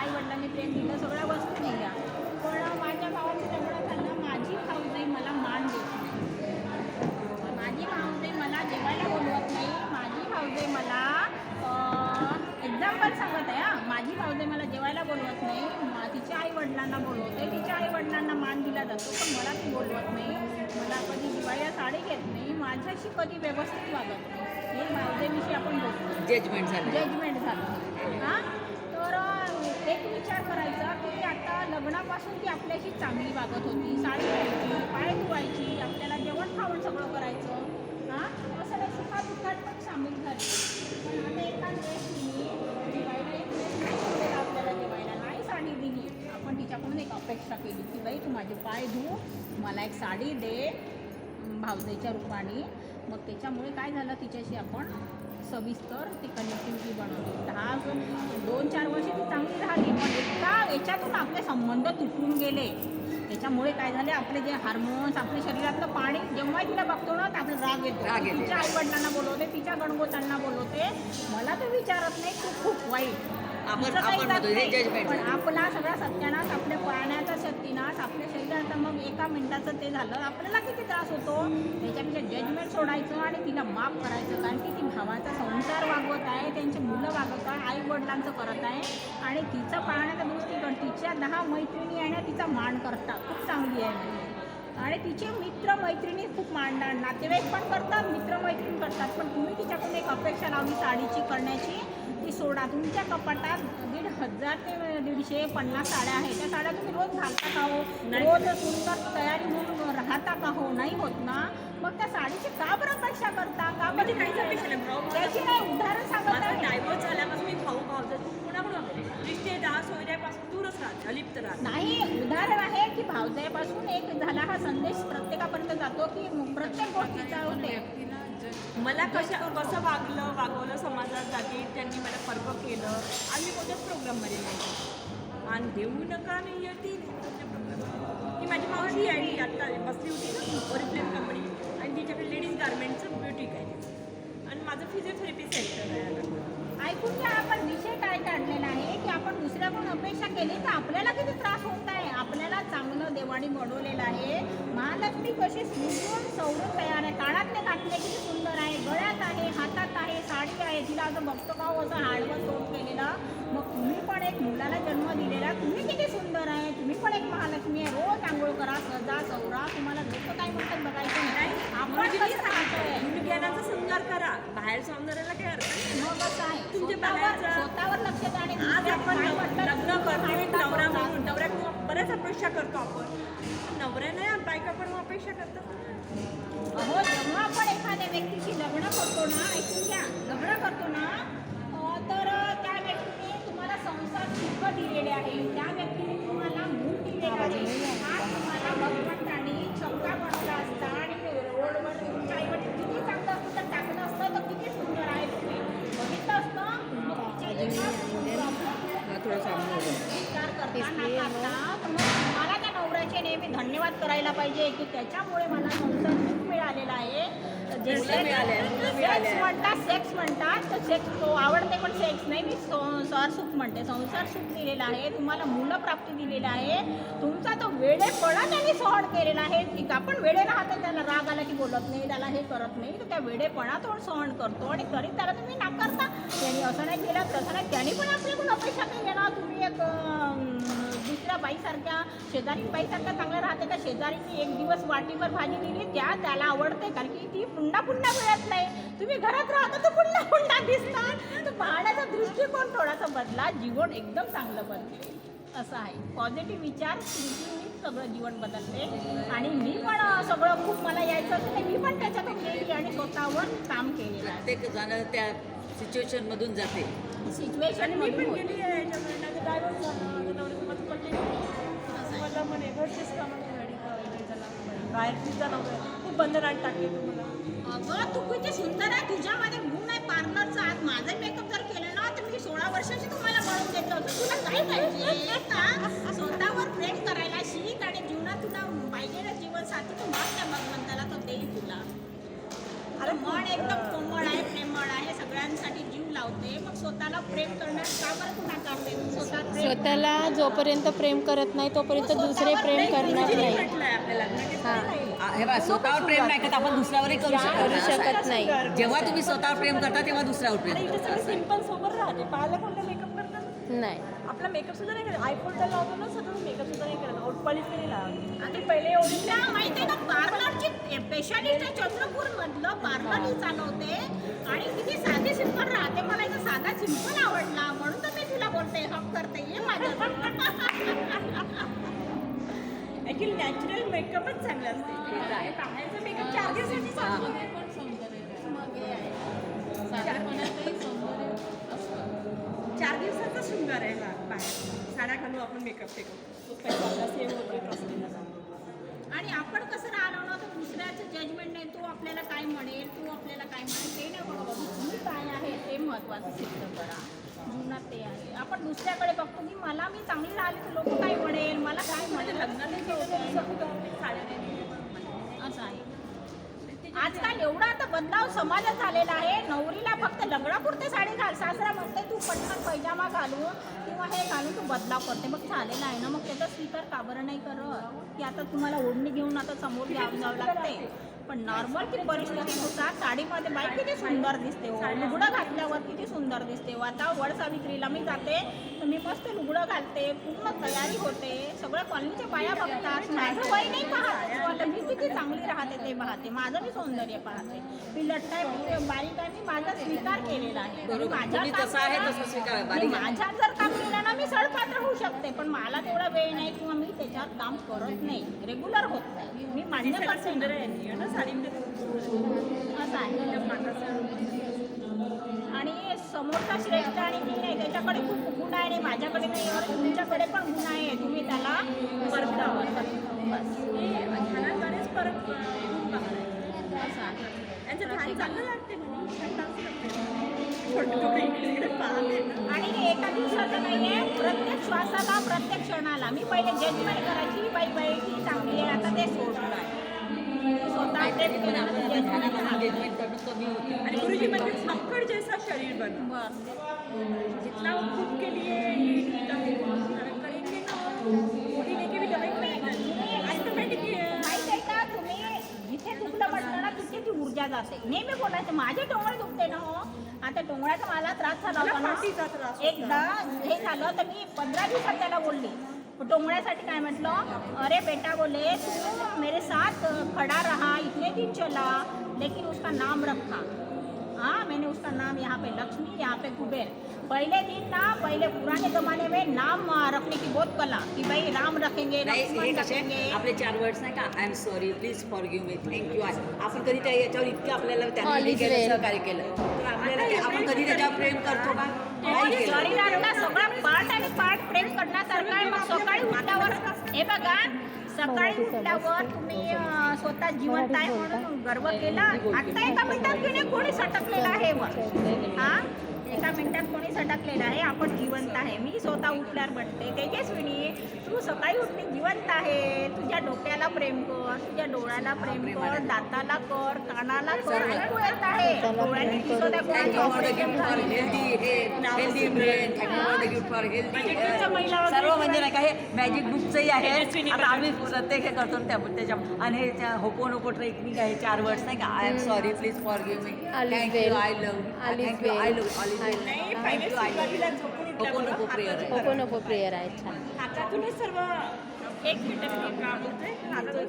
आई वडिलांनी प्रेम दिलं, सगळ्या वस्तू दिल्या, पण माझ्या भावाच्या लग्नात झालं माझी भाऊजाई मला मान देत नाही, माझी भाऊजाई मला जेवायला बोलवत नाही, माझी भाऊजाई मला एक्झाम्पल सांगत आहे हां, माझी भाऊजाई मला जेवायला बोलवत नाही, तिच्या आई वडिलांना बोलवते, तिच्या आई वडिलांना मान दिला जातो, पण मला ती बोलवत नाही, मला कधी दिवाळीला साडी घेत नाही, माझ्याशी कधी व्यवस्थित वागत नाही, हे भाऊजाईविषयी आपण बोलतो, जजमेंट झालं हां. तर एक विचार करायचा की आता लग्नापासून ती आपल्याशी चांगली वागत होती, साडी घ्यायची, पाय धुवायची, आपल्याला जेवण खावण सगळं करायचं हां, असं नाही सुखादुःखात पण सामील झाली, पण आता एका वेळेस दिवाळीला एक वेळेस नाही सोडलेला आपल्याला जेवायला, नाही साडी दिली, आपण तिच्याकडून एक अपेक्षा केली की बाई तू माझे पाय धु, मला एक साडी दे भावजेच्या रूपाने, मग त्याच्यामुळे काय झालं तिच्याशी आपण सविस्तर ती कनेक्टिव्हिटी बनवली, 2-4 वर्ष ती चांगली राहिली, पण एका याच्यातून आपले संबंध तुटून गेले, त्याच्यामुळे काय झाले आपले जे हार्मोन्स आपल्या शरीरातलं पाणी जेव्हा तिला बघतो ना तर आपलं राग येतो, तिच्या आईवडिलांना बोलवते, तिच्या गणगोतांना बोलवते, मला तर विचारत नाही तू खूप वाईट पण आपला सगळा सत्यानाश, आपल्या पाण्याचा सत्यानाश, आपल्या शरीराचा, मग एका मिनिटाचं ते झालं, आपल्याला किती त्रास होतो, त्याच्यापेक्षा जजमेंट सोडायचं आणि तिला माफ करायचं, कारण की ती भावाचा संसार वागवत आहे, त्यांची मुलं वागवत आहे, आई वडिलांचं करत आहे, आणि तिचं पाहण्याचा दृष्टिकोन, तिच्या 10 मैत्रिणी आहे ना तिचा मान करतात, खूप चांगली आहे, आणि तिचे मित्र मैत्रिणी खूप मांडणार, नातेवाईक पण करतात, मित्र मैत्रिणी करतात, पण तुम्ही तिच्याकडून एक अपेक्षा लावली साडीची करण्याची, ती सोडा. तुमच्या कपाटात 1,500 ते 150 साड्या आहेत, त्या साड्या तुम्ही रोज घालता का हो, रोज सुंदर तयारी म्हणून राहता का हो, नाही होत ना, मग त्या साडीची का बरं अपेक्षा करता, का बरं काहीच अपेक्षा नाही, त्याची नाही उदाहरण सांगत आहे, डायव्हर्स झाल्यापासून मी भाऊ कोणाकडून रिश्तेदार सोयऱ्यापासून दूरच राहते, अलिप्त राहते, नाही उदाहरण आहे की भावजाईपासून एक झाला हा संदेश प्रत्येकापर्यंत जातो की प्रत्येक गोष्टीचा होते, मला कसं वागवलं समाजात जाते, त्यांनी मला पर्व केलं, आम्ही कोणत्याच प्रोग्राममध्ये नाही, आणि देऊ नका नाही येते ही माझी मावशी आहे, ती आत्ता बसली होती ना ओरिफ्लेम कंपनी, आणि तिच्याकडे लेडीज गार्मेंटचं ब्युटिक आहे, आणि माझं फिजिओथेरपी सेंटर आहे. ऐकून घ्या, आपण विषय काय काढलेला आहे की आपण दुसऱ्याकडून अपेक्षा केली तर आपल्याला किती त्रास होत आहे, आपल्याला चांगलं देवाणी बनवलेलं आहे, महालक्ष्मी कशी सुजून सवरून तयार आहे, काळातले घातले किती सुंदर आहे, गळ्यात आहे, हातात आहे, साडी आहे, तिला असं बघतो का हो असं हाडवं सोड केलेलं, मग तुम्ही पण एक मुलाला जन्म दिलेला, तुम्ही किती सुंदर आहे, तुम्ही पण एक महालक्ष्मी आहे, रोज आंघोळ करा, सजा सवरा, तुम्हाला लोक काय म्हणतात बघायचं नाही, आपण कसं सांगतोय ज्ञानाचा शृंगार करा, बाहेर सौंदर्याला काय अर्थ नाही, मग कसं आहे तुमच्या बाहेरचा स्वतःवर लक्ष द्या, आणि आज आपण लग्न करतो, नवरा म्हणून म्हणून नवऱ्याकडून बऱ्याच अपेक्षा करतो आपण, नवऱ्याने बायका पण अपेक्षा करतात, हो जेव्हा आपण एखाद्या व्यक्तीशी लग्न करतो ना, ऐकून घ्या, लग्न करतो ना तर त्या व्यक्तीने तुम्हाला संसार सुख दिलेले आहे, त्या व्यक्तीने तुम्हाला मूल दिलेलं आहे, हा तुम्हाला भगवंताने चौका बनवला असता, आणि रोडवर तुमच्या आईवडील किती चांगलं असतं तर टाकलं असतं तर किती सुंदर आहे, तुम्ही बघितलं असतं, मग तिच्या विचार करता मग मला त्या नवऱ्याचे नेहमी धन्यवाद करायला पाहिजे की त्याच्यामुळे मला संसार सुख मिळालेला आहे, सेक्स म्हणतात तर सेक्स तो आवडते, पण सेक्स नाही, मी संसार सुख म्हणते, संसार सुख दिलेला आहे, तुम्हाला मुलं प्राप्ती दिलेला आहे, तुमचा तो वेडेपणा त्यांनी सहन केलेला आहे, ठीक आपण वेळे राहतो, त्याला राग आला की बोलत नाही, त्याला हे करत नाही, तर त्या वेडेपणा तो सहन करतो, आणि तरी त्याला तुम्ही नाकारता, त्यांनी असं नाही केलं तसं नाही, त्यांनी पण आपल्याकडून अपेक्षा केली ना, तुम्ही एक दुसऱ्या बाईसारख्या शेजारी बाईसारख्या चांगलं राहते का, शेजारीने एक दिवस वाटीभर भाजी दिली त्याला आवडते, कारण की ती पुन्हा मिळत नाही, तुम्ही घरात राहता तर पुन्हा दिसतात, तर पाहण्याचा दृष्टिकोन थोडासा बदला, जीवन एकदम चांगलं बनते, असं आहे, पॉझिटिव्ह विचार मी सगळं जीवन बदलते, आणि मी पण सगळं खूप मला यायचं असं मी पण त्याच्यातून गेली आणि स्वतःवर काम केलेलं आहे, प्रत्येक जण त्या सिच्युएशन मधून जाते, सिच्युएशन मी पण गेली आहे याच्यामध्ये, डायव्हर्स झालं, नवऱ्यासोबत पडले, मला म्हणे घरचेच कामाला बाहेरचीच जाणं खूप बंधनात टाकले तुम्हाला, अगं तू किती सुंदर आहे, तुझ्यामध्ये गुण आहे पार्लरचा, आज माझा मेकअप जर केलं ना तर मी 16 वर्षाची तुम्हाला म्हणून देत होतं, तुला काय पाहिजे, स्वतःवर प्रेम करायला शिक, आणि जीवनात तुला पाहिजे ना जीवनसाथी तू माग त्या भगवंताला तो देईल तुला, अरे मन एकदम कोमळ आहे, प्रेमळ आहे, सगळ्यांसाठी जीव लावते, मग स्वतःला प्रेम करण्यास का बरं तू नाकारते, स्वतः स्वतःला जोपर्यंत प्रेम करत नाही तोपर्यंत दुसरे प्रेम करणार नाही. म्हटलंय आपल्या लग्नाची हां. हे बघा, स्वतःवर प्रेम नाही करत आपण दुसऱ्यावरही करू करू शकतो. शकत नाही. जेव्हा तुम्ही स्वतःवर प्रेम करता तेव्हा दुसऱ्यावर प्रेम अरे करता. इथे सगळे सिम्पल सोबत राहते. पाहायला कोणता मेकअप करतात? नाही. आपला मेकअप सुद्धा नाही करत. आयफोन तर लावतो ना सतत मेकअप सुद्धा नाही करत. आउटपॉलिश नाही लावत. आणि पहिले एवढी तुला माहिती आहे ना पार्लरची स्पेशालिस्ट चंद्रपूर मधलं पार्लरही चालवते आणि किती साधी सिंपल राहते. मला इथं साधा सिंपल आवडला म्हणून तर मी तुला बोलते हक करते ये माझ्या ऍक्च्युली नॅचरल मेकअपच चांगला असते. बाहेरचा मेकअप 4 दिवसांनी चालतो. 4 दिवसाचा शृंगार आहे बाहेर. साड्या घालून आपण मेकअप टेकतो. पैसा सेव्ह होतो ट्रस्टीला सांगतो. आणि आपण कसं राहिलो ना तर दुसऱ्याचं जजमेंट नाही. तू आपल्याला काय म्हणेल तू आपल्याला काय म्हणेल ते नाही बघत. मी काय आहे ते महत्त्वाचं सिद्ध करा. जीवनात ते आहे. आपण दुसऱ्याकडे बघतो की मला मी चांगली राहिली तर लोक काय म्हणेल मला काय म्हणेल लग्नात असं आहे. आजकाल एवढा आता बदलाव समाजात झालेला आहे. नवरीला फक्त लग्नापुरते साडी घाल. सासरा म्हणते तू पटकन पैजामा घालून किंवा हे घालून तू बदलाव करते. मग झालेला आहे ना. मग त्याचा स्वीकार का बरं नाही करत की आता तुम्हाला ओढणी घेऊन आता समोर जावं लागते. पण नॉर्मल ती परिस्थितीनुसार साडीमध्ये बाई किती सुंदर दिसते. लुगडं घातल्यावर किती सुंदर दिसते. आता वड सावित्रीला मी जाते तर मी मस्त लुगडं घालते. पूर्ण तयारी होते. सगळ्या कॉलनीच्या बाया बघतात. माझं वय नाही पाहत. मी किती चांगली राहते ते पाहते. माझं मी सौंदर्य पाहते. मी लट्टा आहे बारीक आहे. मी माझा स्वीकार केलेला आहे. बरोबर. माझ्या तुम्ही जसं आहे तसं स्वीकारा. बारीक आहे. माझ्यात जर काम केलं ना मी सडपात्र होऊ शकते. पण मला तेवढा वेळ नाही किंवा मी त्याच्यात काम करत नाही. रेग्युलर होत नाही. मी मान्य सगळ्यात करते सुंदर आहे ना साडीमध्ये. असं आहे. आणि समोरचा श्रेष्ठ आणि मी नाही. त्याच्याकडे खूप गुण आहे आणि माझ्याकडे नाही. और तुमच्याकडे पण गुण आहे. तुम्ही त्याला परतावा बस ध्यानाद्वारेच परत असं आहे. त्यांचं ध्यान चांगलं लागते इकडे पाहते ना. आणि हे एका दिवसाचं नाही आहे. प्रत्येक श्वासाला प्रत्येक क्षणाला मी पहिले जजमेंट करायची ही बाई ही चांगली आहे. आता ते सोडलं आहे. स्वतः पण आपण ध्यानात engagement करणं कमी होते. आणि गुरुजी म्हणजे संकट जैसा शरीर बन. जितना वो खुद के लिए करेंगे ना मोदी लेके भी दवाई ऑटोमॅटिक माहित आहे का तुम्ही जिथे दुखलं म्हटलं ना तिथे ती ऊर्जा जाते. नेहमी बोलायचं माझे टोंगळे दुखते ना हो. आता टोंगळ्याचा मला त्रास झाला होता फाटीचा त्रास ना. होता. एकदा हे झालं तर मी 15 दिवसात त्याला बोलली. टोंगळ्यासाठी काय म्हटलं अरे बेटा बोले तू मेरे साथ खड़ा रहा इतने दिन चला लेकिन उसका नाम रखा. हाँ मैंने उसका नाम यहाँ पे लक्ष्मी यहाँ पे कुबेर. पहले दिन ना पहले पुराने जमाने में नाम रखने की बहुत कला कि भाई राम रखेंगे नाही हे लक्ष्मण कसे रखेंगे. आपले 4 वर्ड्स नाही का I am sorry please forgive me thank you आहे. आपण कधी त्या याच्यावर इतकं आपल्याला त्यांनी All हे is केलं well. सहकार्य केलं तर आपल्याला आपण कधी त्याच्यावर प्रेम करतो का नाही केलं. शरीरातला सगळा पार्ट आणि पार्ट प्रेम करण्यासारखं आहे. मग सकाळी उठल्यावर हे बघा सकाळी उठल्यावर तुम्ही स्वतः जिवंत आहे म्हणून गर्व केला. आता एका मिनिटात की नाही कोणी सटकलेलं आहे वर. हा एका मिनिटात कोणी सटकलेलं आहे. आपण जिवंत आहे. मी स्वतः उठल्यावर म्हणते तेजस्विनी तू सकाळी उठली जिवंत आहे. तुझ्या डोक्याला प्रेम कर. तुझ्या डोळ्याला प्रेम कर. दाताला कर. कानाला कर. ऐकू येत आहे. डोळ्यांनी दिसत आहे Thank you for the कोणाचं gift for healthy brain. Thank you for the gift for healthy hair. सर्व म्हणजे नाही का हे मॅजिक बुकचंही आहे. आता आम्ही प्रत्येक हे करतो ना त्याच्या आणि हे होपो नको टेक्निक आहे 4 वर्ड्स नाही का I am sorry please forgive me All is thank you well. I love All is thank you I well. Love all is well. नाही पहिले सुरुवातीला झोपून होपो नको प्रेयर आहे. नको नको प्रेयर आहे. छान. हातातूनच सर्व एक मिनिट का बोलतोय हातातून